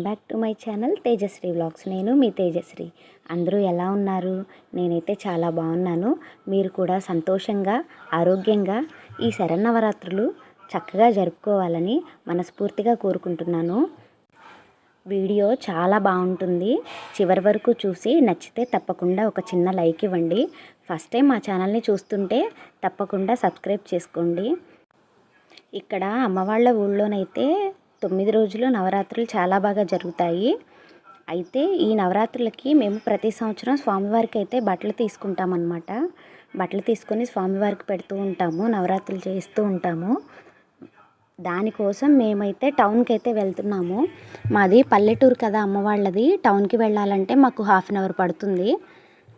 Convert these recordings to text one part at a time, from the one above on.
Back to my channel Tejasri vlogs. నేను మీ తేజశ్రీ. అందరూ ఎలా ఉన్నారు? నేనైతే చాలా బాగున్నాను. మీరు కూడా సంతోషంగా ఆరోగ్యంగా ఈ శరన్నవరాత్రులు చక్కగా జరుపుకోవాలని మనస్ఫూర్తిగా కోరుకుంటున్నాను. వీడియో చాలా బాగుంటుంది. చివరి వరకు చూసి నచ్చితే తప్పకుండా ఒక చిన్న లైక్ ఇవ్వండి. ఫస్ట్ టైం మా ఛానల్ని చూస్తుంటే తప్పకుండా సబ్స్క్రైబ్ చేసుకోండి. ఇక్కడ అమ్మవాళ్ళ ఊళ్ళోనైతే 9 రోజులు నవరాత్రులు చాలా బాగా జరుగుతాయి. అయితే ఈ నవరాత్రులకి మేము ప్రతి సంవత్సరం స్వామివారికి అయితే బట్టలు తీసుకుంటామన్నమాట. బట్టలు తీసుకొని స్వామివారికి పెడుతూ ఉంటాము, నవరాత్రులు చేస్తూ ఉంటాము. దానికోసం మేమైతే టౌన్కి అయితే వెళ్తున్నాము. మాది పల్లెటూరు కదా అమ్మవాళ్ళది. టౌన్కి వెళ్ళాలంటే మాకు 1/2 అవర్ పడుతుంది.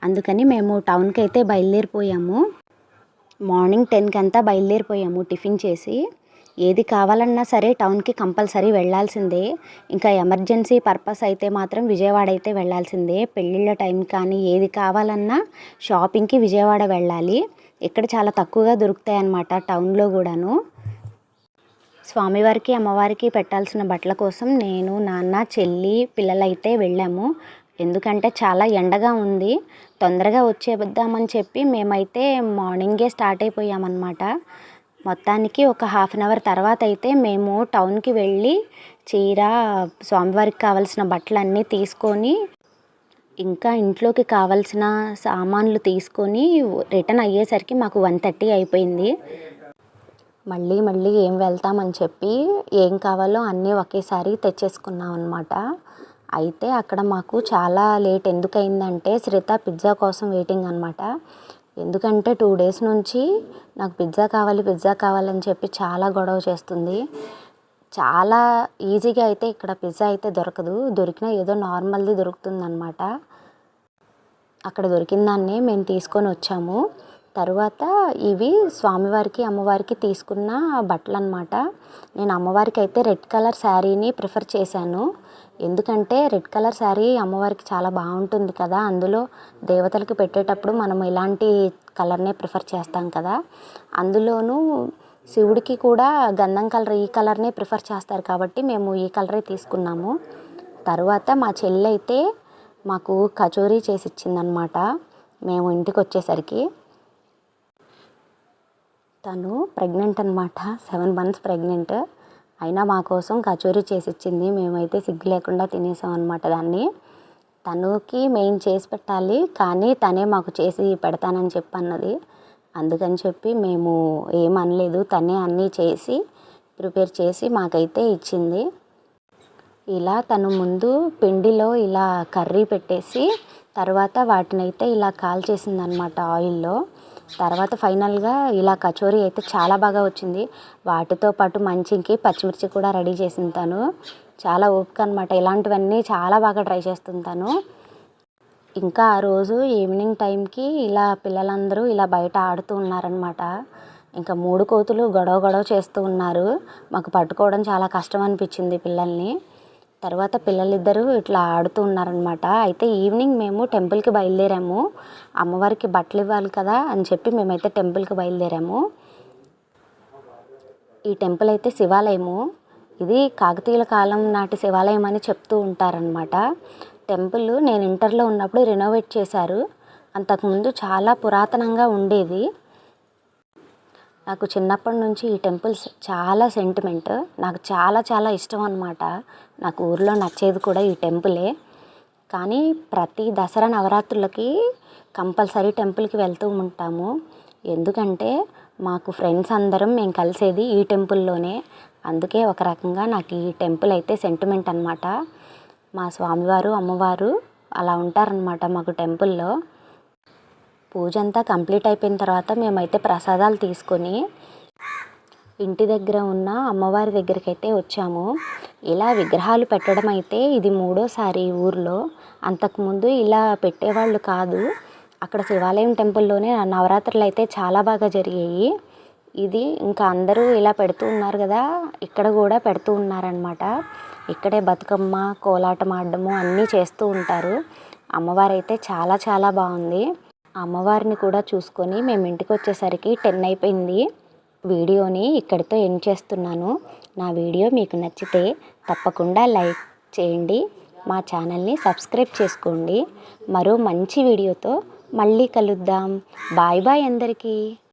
అందుకని మేము టౌన్కి అయితే బయలుదేరిపోయాము. మార్నింగ్ 10కి అంతా బయలుదేరిపోయాము టిఫిన్ చేసి. ఏది కావాలన్నా సరే టౌన్కి కంపల్సరీ వెళ్ళాల్సిందే. ఇంకా ఎమర్జెన్సీ పర్పస్ అయితే మాత్రం విజయవాడ అయితే వెళ్ళాల్సిందే. పెళ్ళిళ్ళ టైం కానీ ఏది కావాలన్నా షాపింగ్కి విజయవాడ వెళ్ళాలి. ఇక్కడ చాలా తక్కువగా దొరుకుతాయి అన్నమాట టౌన్లో కూడాను. స్వామివారికి అమ్మవారికి పెట్టాల్సిన బట్టల కోసం నేను, నాన్న, చెల్లి, పిల్లలైతే వెళ్ళాము. ఎందుకంటే చాలా ఎండగా ఉంది. తొందరగా వచ్చేద్దామని చెప్పి మేమైతే మార్నింగే స్టార్ట్ అయిపోయామన్నమాట. మొత్తానికి ఒక 1/2 అవర్ తర్వాత అయితే మేము టౌన్కి వెళ్ళి చీర, స్వామివారికి కావాల్సిన బట్టలన్నీ తీసుకొని ఇంకా ఇంట్లోకి కావాల్సిన సామాన్లు తీసుకొని రిటర్న్ అయ్యేసరికి మాకు 1:30 అయిపోయింది. మళ్ళీ ఏం వెళ్తామని చెప్పి ఏం కావాలో అన్నీ ఒకేసారి తెచ్చేసుకున్నాం అన్నమాట. అయితే అక్కడ మాకు చాలా లేట్ ఎందుకయిందంటే శ్రీత పిజ్జా కోసం వెయిటింగ్ అన్నమాట. ఎందుకంటే 2 డేస్ నుంచి నాకు పిజ్జా కావాలని చెప్పి చాలా గొడవ చేస్తుంది. చాలా ఈజీగా అయితే ఇక్కడ పిజ్జా అయితే దొరకదు. దొరికినా ఏదో నార్మల్ది దొరుకుతుందన్నమాట. అక్కడ దొరికిన దాన్నే మేము తీసుకొని వచ్చాము. తర్వాత ఇవి స్వామివారికి అమ్మవారికి తీసుకున్న బట్టలు అన్నమాట. నేను అమ్మవారికి అయితే రెడ్ కలర్ శారీని ప్రిఫర్ చేశాను. ఎందుకంటే రెడ్ కలర్ శారీ అమ్మవారికి చాలా బాగుంటుంది కదా. అందులో దేవతలకు పెట్టేటప్పుడు మనం ఇలాంటి కలర్నే ప్రిఫర్ చేస్తాం కదా. అందులోనూ శివుడికి కూడా గంధం కలర్ ఈ కలర్నే ప్రిఫర్ చేస్తారు కాబట్టి మేము ఈ కలరే తీసుకున్నాము. తర్వాత మా చెల్లి అయితే మాకు కచోరీ చేసి ఇచ్చిందనమాట మేము ఇంటికి వచ్చేసరికి. తను ప్రెగ్నెంట్ అనమాట, 7 months ప్రెగ్నెంట్. అయినా మా కోసం కచోరీ చేసి ఇచ్చింది. మేమైతే సిగ్గు లేకుండా తినేసాం అనమాట దాన్ని. తనుకి మేము చేసి పెట్టాలి కానీ తనే మాకు చేసి పెడతానని చెప్పి అన్నది. అందుకని చెప్పి మేము ఏమనలేదు. తనే అన్నీ చేసి ప్రిపేర్ చేసి మాకైతే ఇచ్చింది. ఇలా తను ముందు పిండిలో ఇలా కర్రీ పెట్టేసి తర్వాత వాటినైతే ఇలా కాల్చేసింది అనమాట ఆయిల్లో. తర్వాత ఫైనల్గా ఇలా కచోరీ అయితే చాలా బాగా వచ్చింది. వాటితో పాటు మంచికి పచ్చిమిర్చి కూడా రెడీ చేసింది తను. చాలా ఓపిక అనమాట. ఇలాంటివన్నీ చాలా బాగా ట్రై చేస్తుంటాను. ఇంకా ఆ రోజు ఈవినింగ్ టైంకి ఇలా పిల్లలందరూ ఇలా బయట ఆడుతూ ఉన్నారనమాట. ఇంకా 3 కోతులు గొడవ చేస్తూ ఉన్నారు. మాకు పట్టుకోవడం చాలా కష్టం అనిపించింది పిల్లల్ని. తర్వాత పిల్లలిద్దరూ ఇట్లా ఆడుతూ ఉన్నారనమాట. అయితే ఈవినింగ్ మేము టెంపుల్కి బయలుదేరాము. అమ్మవారికి బట్టలు ఇవ్వాలి కదా అని చెప్పి మేమైతే టెంపుల్కి బయలుదేరాము. ఈ టెంపుల్ అయితే శివాలయము. ఇది కాకతీయుల కాలం నాటి శివాలయం అని చెప్తూ ఉంటారనమాట. టెంపుల్ నేను ఇంటర్లో ఉన్నప్పుడు రెనోవేట్ చేశారు. అంతకుముందు చాలా పురాతనంగా ఉండేది. నాకు చిన్నప్పటి నుంచి ఈ టెంపుల్స్ చాలా సెంటిమెంట్. నాకు చాలా ఇష్టం అన్నమాట. నాకు ఊర్లో నచ్చేది కూడా ఈ టెంపులే. కానీ ప్రతి దసరా నవరాత్రులకి కంపల్సరీ టెంపుల్కి వెళ్తూ ఉంటాము. ఎందుకంటే మాకు ఫ్రెండ్స్ అందరం మేము కలిసేది ఈ టెంపుల్లోనే. అందుకే ఒక రకంగా నాకు ఈ టెంపుల్ అయితే సెంటిమెంట్ అన్నమాట. మా స్వామివారు అమ్మవారు అలా ఉంటారనమాట మాకు టెంపుల్లో. పూజ అంతా కంప్లీట్ అయిపోయిన తర్వాత మేమైతే ప్రసాదాలు తీసుకొని ఇంటి దగ్గర ఉన్న అమ్మవారి దగ్గరికి అయితే వచ్చాము. ఇలా విగ్రహాలు పెట్టడం అయితే ఇది 3వసారి ఊర్లో. అంతకుముందు ఇలా పెట్టేవాళ్ళు కాదు. అక్కడ శివాలయం టెంపుల్లోనే నవరాత్రులు అయితే చాలా బాగా జరిగాయి. ఇది ఇంకా అందరూ ఇలా పెడుతూ ఉన్నారు కదా, ఇక్కడ కూడా పెడుతూ ఉన్నారనమాట. ఇక్కడే బతుకమ్మ, కోలాటం ఆడడము అన్నీ చేస్తూ ఉంటారు. అమ్మవారు అయితే చాలా బాగుంది. అమ్మవారిని కూడా చూసుకొని మేము ఇంటికి వచ్చేసరికి 10 అయిపోయింది. వీడియోని ఇక్కడితో ఎండ్ చేస్తున్నాను. నా వీడియో మీకు నచ్చితే తప్పకుండా లైక్, చేయండి. మా ఛానల్ని సబ్స్క్రైబ్ చేసుకోండి. మరో మంచి వీడియోతో మళ్ళీ కలుద్దాం. బాయ్ బాయ్ అందరికీ.